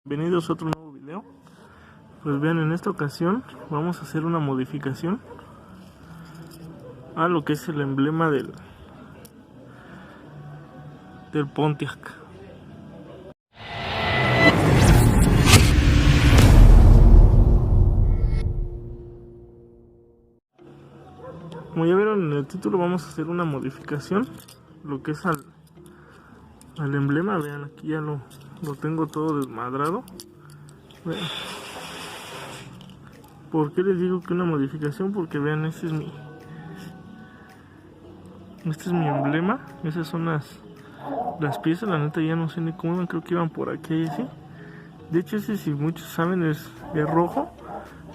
Bienvenidos a otro nuevo video. Pues bien, en esta ocasión vamos a hacer una modificación a lo que es el emblema del Pontiac. Como ya vieron en el título, vamos a hacer una modificación lo que es al emblema. Vean, aquí ya lo tengo todo desmadrado. Vean. ¿Por qué les digo que una modificación? Porque vean, este es mi emblema. Esas son las piezas. La neta ya no sé ni cómo iban, creo que iban por aquí y así. De hecho, ese, si muchos saben, es rojo.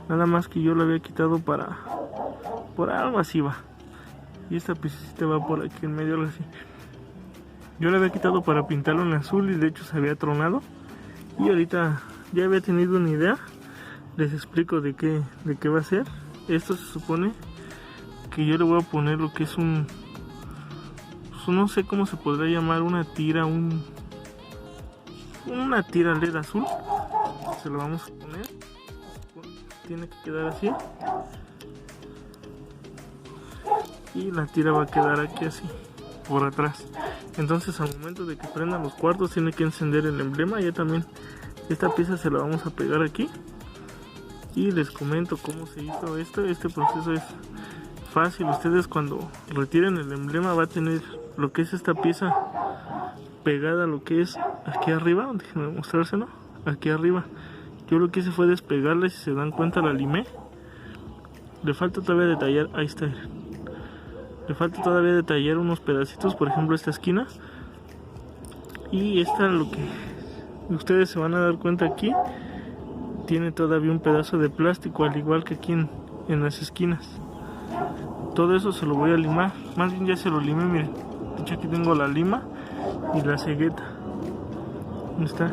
Nada más que yo lo había quitado por algo así va. Y esta piecita va por aquí en medio, algo así. Yo lo había quitado para pintarlo en azul y de hecho se había tronado. Y ahorita ya había tenido una idea. Les explico de qué va a ser. Esto se supone que yo le voy a poner lo que es un... no sé cómo se podrá llamar, una tira, una tira LED azul. Se lo vamos a poner. Tiene que quedar así. Y la tira va a quedar aquí así, por atrás. Entonces al momento de que prendan los cuartos tiene que encender el emblema. Ya también esta pieza se la vamos a pegar aquí. Y les comento cómo se hizo esto. Este proceso es fácil. Ustedes cuando retiren el emblema va a tener lo que es esta pieza pegada a lo que es aquí arriba. Déjenme mostrárselo. Aquí arriba. Yo lo que hice fue despegarla y si se dan cuenta la limé. Le falta todavía detallar. Ahí está. Le falta todavía detallar unos pedacitos, por ejemplo esta esquina. Y esta, lo que ustedes se van a dar cuenta aquí, tiene todavía un pedazo de plástico, al igual que aquí en las esquinas. Todo eso se lo voy a limar. Más bien ya se lo limé, miren. De hecho aquí tengo la lima y la cegueta. ¿Dónde está?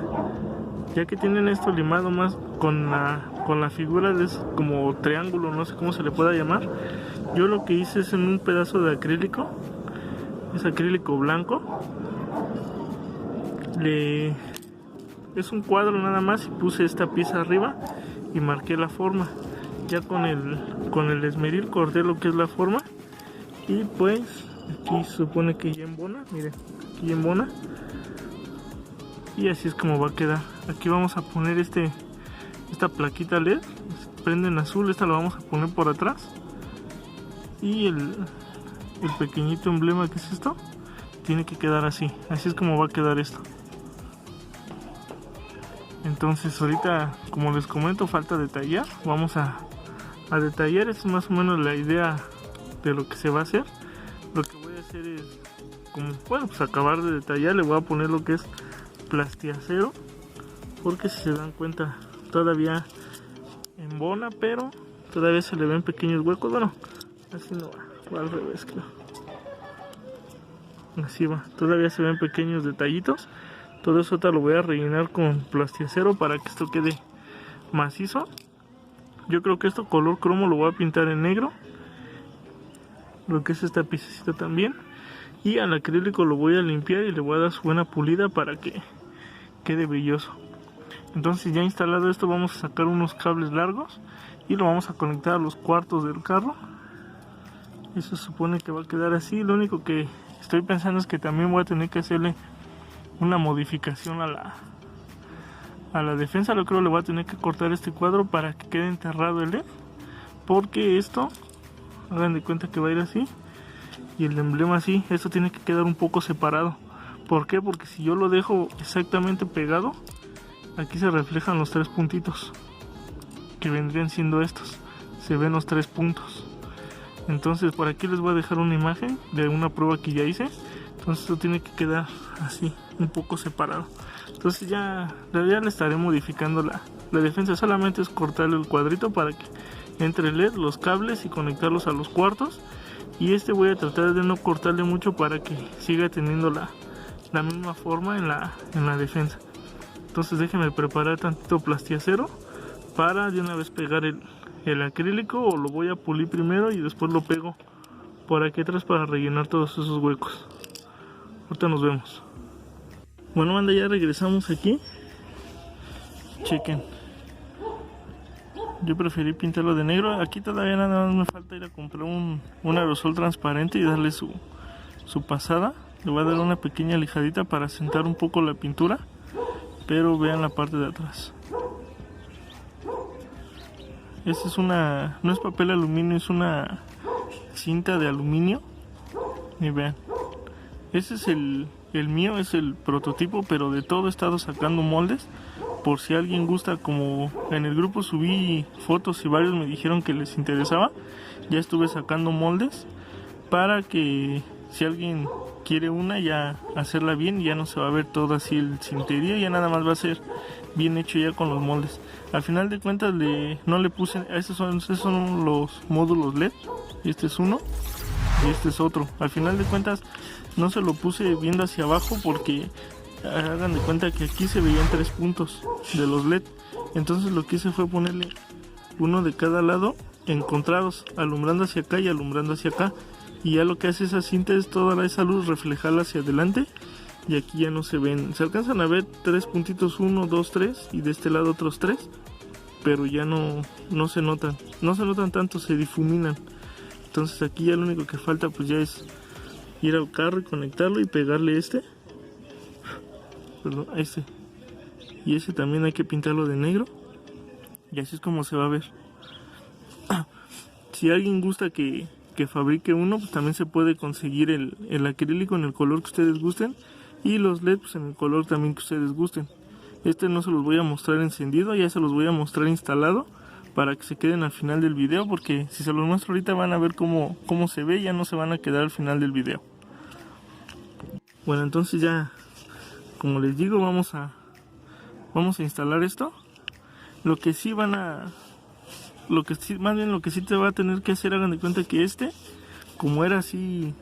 Ya que tienen esto limado más con la figura de como triángulo, no sé cómo se le pueda llamar. Yo lo que hice es en un pedazo de acrílico, es acrílico blanco, es un cuadro nada más y puse esta pieza arriba y marqué la forma. Ya con el esmeril corté lo que es la forma y pues aquí se supone que ya embona, miren, aquí ya embona y así es como va a quedar. Aquí vamos a poner esta plaquita LED, prende en azul, esta la vamos a poner por atrás. Y el pequeñito emblema que es esto tiene que quedar así. Así es como va a quedar esto. Entonces ahorita, como les comento, falta detallar. Vamos a detallar. Esta es más o menos la idea de lo que se va a hacer. Lo que voy a hacer es, como bueno, pues acabar de detallar. Le voy a poner lo que es plastiacero, porque si se dan cuenta todavía embona, pero todavía se le ven pequeños huecos. Bueno, así no va al revés, creo. Así va, todavía se ven pequeños detallitos. Todo eso te lo voy a rellenar con plastiacero para que esto quede macizo. Yo creo que esto color cromo lo voy a pintar en negro, lo que es esta piececita también. Y al acrílico lo voy a limpiar y le voy a dar su buena pulida para que quede brilloso. Entonces ya instalado esto, vamos a sacar unos cables largos y lo vamos a conectar a los cuartos del carro. Eso se supone que va a quedar así. Lo único que estoy pensando es que también voy a tener que hacerle una modificación a la defensa. Lo creo le voy a tener que cortar este cuadro para que quede enterrado el LED, porque esto, hagan de cuenta que va a ir así y el emblema así. Esto tiene que quedar un poco separado. ¿Por qué? Porque si yo lo dejo exactamente pegado, aquí se reflejan los tres puntitos que vendrían siendo estos. Se ven los tres puntos. Entonces por aquí les voy a dejar una imagen de una prueba que ya hice. Entonces esto tiene que quedar así, un poco separado. Entonces ya le estaré modificando la defensa. Solamente es cortarle el cuadrito para que entre el LED, los cables y conectarlos a los cuartos. Y voy a tratar de no cortarle mucho para que siga teniendo la misma forma en la defensa. Entonces déjenme preparar tantito plastiacero para de una vez pegar el acrílico, o lo voy a pulir primero y después lo pego por aquí atrás para rellenar todos esos huecos. Ahorita nos vemos. Bueno, banda, ya regresamos aquí. chequen. Yo preferí pintarlo de negro. Aquí todavía nada más me falta ir a comprar un aerosol transparente y darle su pasada. Le voy a dar una pequeña lijadita para asentar un poco la pintura. Pero vean la parte de atrás. Esta es no es papel aluminio, es una cinta de aluminio. Y vean. Ese es el mío, es el prototipo, pero de todo he estado sacando moldes. Por si alguien gusta, como en el grupo subí fotos y varios me dijeron que les interesaba, ya estuve sacando moldes para que si alguien quiere una, ya hacerla bien y ya no se va a ver todo así el cinterío, ya nada más va a ser bien hecho ya con los moldes. Al final de cuentas no le puse, estos son los módulos LED, este es uno y este es otro. Al final de cuentas no se lo puse viendo hacia abajo porque hagan de cuenta que aquí se veían 3 puntos de los LED. Entonces lo que hice fue ponerle uno de cada lado encontrados, alumbrando hacia acá y alumbrando hacia acá. Y ya lo que hace esa cinta es toda esa luz reflejarla hacia adelante. Y aquí ya no se ven, se alcanzan a ver 3 puntitos, 1, 2, 3 y de este lado otros 3. Pero ya no se notan, no se notan tanto, se difuminan. Entonces aquí ya lo único que falta pues ya es ir al carro y conectarlo y pegarle perdón, y ese también hay que pintarlo de negro y así es como se va a ver. Si alguien gusta que fabrique uno, pues también se puede conseguir el acrílico en el color que ustedes gusten y los LED pues en el color también que ustedes gusten. No se los voy a mostrar encendido, ya se los voy a mostrar instalado para que se queden al final del video, porque si se los muestro ahorita van a ver cómo se ve, ya no se van a quedar al final del video. Bueno, entonces ya, como les digo, vamos a instalar esto. Lo que sí te va a tener que hacer, hagan de cuenta que como era así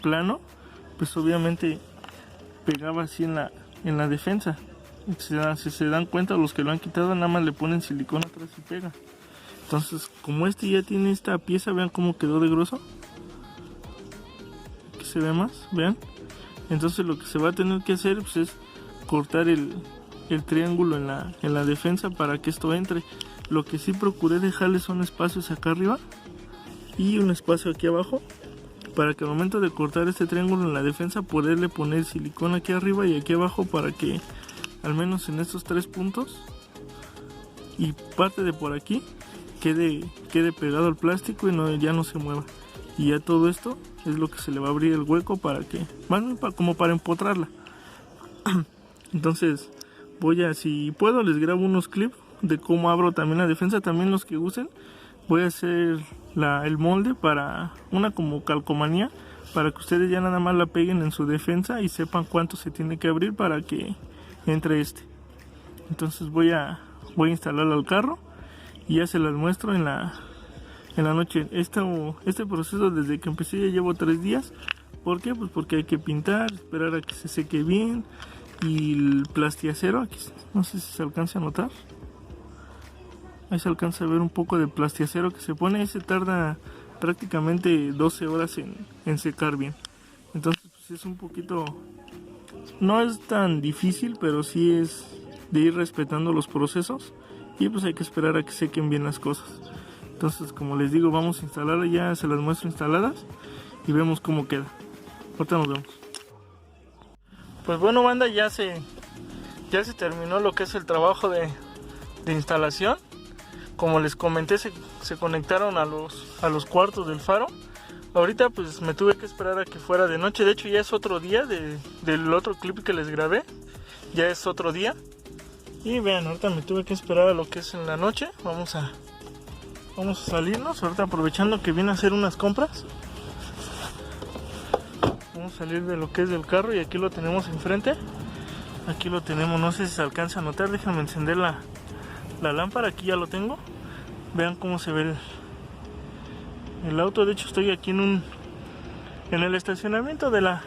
plano, pues obviamente pegaba así en la defensa. Si se dan cuenta, los que lo han quitado nada más le ponen silicona atrás y pega. Entonces, como ya tiene esta pieza, vean cómo quedó de grueso. Aquí se ve más, vean. Entonces lo que se va a tener que hacer pues, es cortar el triángulo en la defensa para que esto entre. Lo que sí procuré dejarle son espacios acá arriba y un espacio aquí abajo, para que al momento de cortar este triángulo en la defensa poderle poner silicona aquí arriba y aquí abajo, para que al menos en estos 3 puntos y parte de por aquí quede pegado al plástico y ya no se mueva. Y ya todo esto es lo que se le va a abrir el hueco para que, como para empotrarla. Entonces si puedo les grabo unos clips de cómo abro también la defensa. También los que usen, voy a hacer el molde para una como calcomanía, para que ustedes ya nada más la peguen en su defensa y sepan cuánto se tiene que abrir para que entre Entonces voy a instalarlo al carro y ya se las muestro en la noche. Este proceso desde que empecé ya llevo 3 días. ¿Por qué? Pues porque hay que pintar, esperar a que se seque bien. Y el plastiacero, aquí no sé si se alcanza a notar, ahí se alcanza a ver un poco de plastiacero que se pone. Ese tarda prácticamente 12 horas en secar bien. Entonces pues es un poquito, no es tan difícil, pero sí es de ir respetando los procesos y pues hay que esperar a que sequen bien las cosas. Entonces, como les digo, vamos a instalarla, ya se las muestro instaladas y vemos cómo queda. Ahorita nos vemos. Pues bueno, banda, ya se terminó lo que es el trabajo de instalación. Como les comenté, se conectaron a los cuartos del faro. Ahorita pues me tuve que esperar a que fuera de noche. De hecho ya es otro día del otro clip que les grabé. Ya es otro día. Y vean, ahorita me tuve que esperar a lo que es en la noche. Vamos a salirnos ahorita, aprovechando que vine a hacer unas compras. Vamos a salir de lo que es del carro y aquí lo tenemos enfrente. Aquí lo tenemos, no sé si se alcanza a notar. Déjenme encender la lámpara. Aquí ya lo tengo. Vean cómo se ve el auto. De hecho estoy aquí en el estacionamiento de la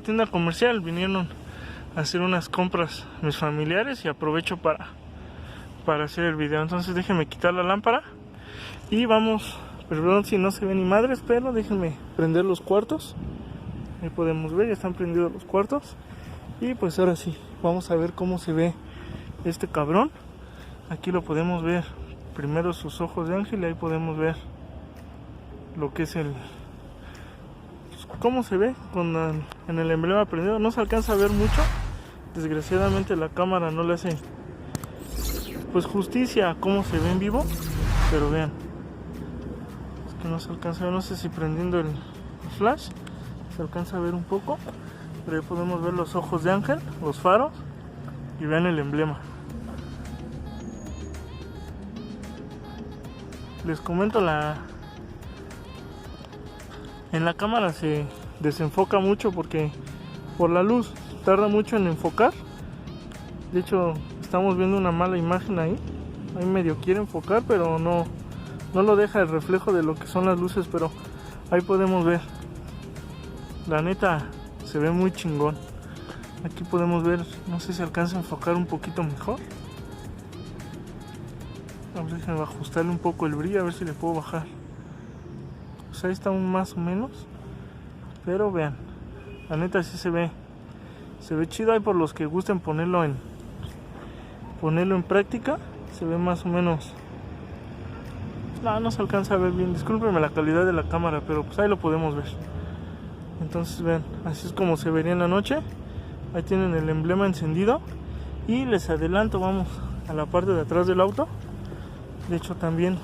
tienda comercial. Vinieron a hacer unas compras mis familiares y aprovecho para hacer el video. Entonces déjenme quitar la lámpara y vamos. Perdón si no se ve ni madres, pero déjenme prender los cuartos. Ahí podemos ver, ya están prendidos los cuartos. Y pues ahora sí, vamos a ver cómo se ve este cabrón. Aquí lo podemos ver. Primero sus ojos de ángel y ahí podemos ver lo que es cómo se ve en el emblema prendido. No se alcanza a ver mucho, desgraciadamente la cámara no le hace pues justicia a cómo se ve en vivo, pero vean, es que no se alcanza a ver. No sé si prendiendo el flash se alcanza a ver un poco, pero ahí podemos ver los ojos de ángel, los faros, y vean el emblema. Les comento, en la cámara se desenfoca mucho porque por la luz tarda mucho en enfocar. De hecho estamos viendo una mala imagen ahí medio quiere enfocar, pero no lo deja el reflejo de lo que son las luces, pero ahí podemos ver. La neta se ve muy chingón. Aquí podemos ver, no sé si alcanza a enfocar un poquito mejor. A ver, déjenme ajustarle un poco el brillo, a ver si le puedo bajar. Pues ahí está más o menos. Pero vean, la neta sí se ve chido. Ahí por los que gusten ponerlo en práctica, se ve más o menos. No se alcanza a ver bien, discúlpenme la calidad de la cámara, pero pues ahí lo podemos ver. Entonces vean, así es como se vería en la noche. Ahí tienen el emblema encendido. Y les adelanto, vamos a la parte de atrás del auto. De hecho también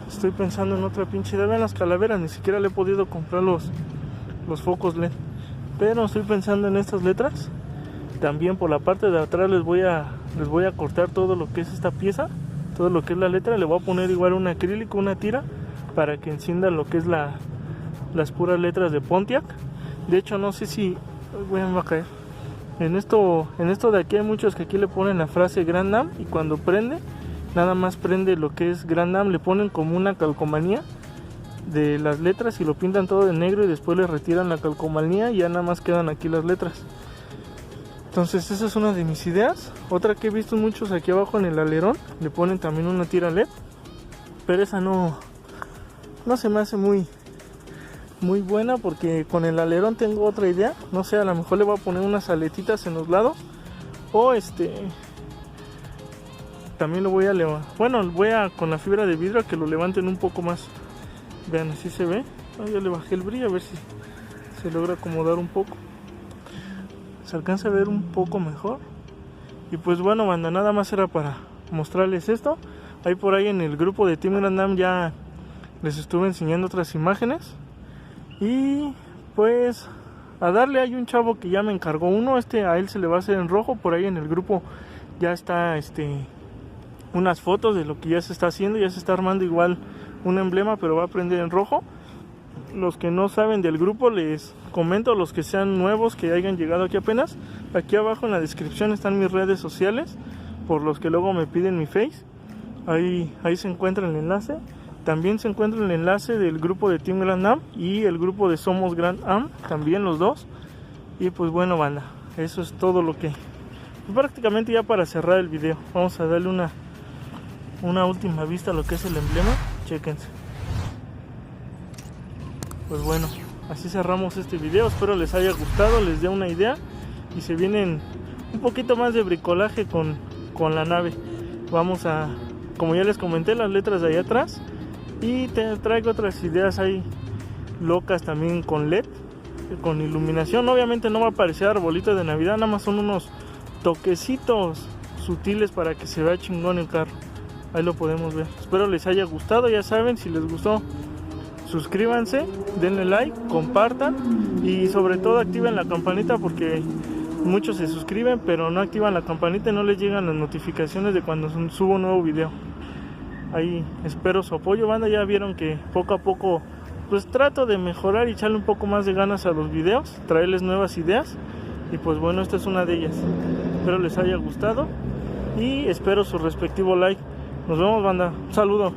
estoy pensando en otra pinche idea. Vean las calaveras, ni siquiera le he podido comprar los focos LED, pero estoy pensando en estas letras. También por la parte de atrás les voy a cortar todo lo que es esta pieza, todo lo que es la letra. Le voy a poner igual un acrílico, una tira, para que encienda lo que es las puras letras de Pontiac. De hecho no sé si me va a caer. En esto de aquí hay muchos que aquí le ponen la frase Grand Am, y cuando prende, nada más prende lo que es Grand Am. Le ponen como una calcomanía de las letras y lo pintan todo de negro, y después le retiran la calcomanía y ya nada más quedan aquí las letras. Entonces esa es una de mis ideas. Otra que he visto muchos aquí abajo en el alerón, le ponen también una tira LED, pero esa no se me hace muy buena, porque con el alerón tengo otra idea. No sé, a lo mejor le voy a poner unas aletitas en los lados, o también lo voy a con la fibra de vidrio a que lo levanten un poco más. Vean, así se ve. Ya le bajé el brillo, a ver si se logra acomodar un poco. Se alcanza a ver un poco mejor. Y pues bueno, banda, nada más era para mostrarles esto. Ahí por ahí en el grupo de Team Grand Am ya les estuve enseñando otras imágenes. Y pues a darle, hay un chavo que ya me encargó uno. A él se le va a hacer en rojo. Por ahí en el grupo ya está unas fotos de lo que ya se está haciendo. Ya se está armando igual un emblema, pero va a prender en rojo. Los que no saben del grupo les comento, los que sean nuevos, que hayan llegado aquí apenas, aquí abajo en la descripción están mis redes sociales, por los que luego me piden mi face. Ahí se encuentra el enlace. También se encuentra el enlace del grupo de Team Grand Am y el grupo de Somos Grand Am, también los dos. Y pues bueno, banda, eso es todo lo que pues prácticamente ya para cerrar el video. Vamos a darle una última vista a lo que es el emblema. Chéquense. Pues bueno, así cerramos este video. Espero les haya gustado, les dé una idea y se vienen un poquito más de bricolaje con la nave. Vamos a, como ya les comenté, las letras de allá atrás, y te traigo otras ideas ahí locas también con LED, con iluminación. Obviamente no va a aparecer arbolito de Navidad, nada más son unos toquecitos sutiles para que se vea chingón el carro. Ahí lo podemos ver. Espero les haya gustado. Ya saben, si les gustó, suscríbanse, denle like, compartan y sobre todo activen la campanita, porque muchos se suscriben pero no activan la campanita y no les llegan las notificaciones de cuando subo un nuevo video. Ahí espero su apoyo, banda. Ya vieron que poco a poco pues trato de mejorar y echarle un poco más de ganas a los videos, traerles nuevas ideas, y pues bueno, esta es una de ellas. Espero les haya gustado y espero su respectivo like. Nos vemos, banda. Un saludo.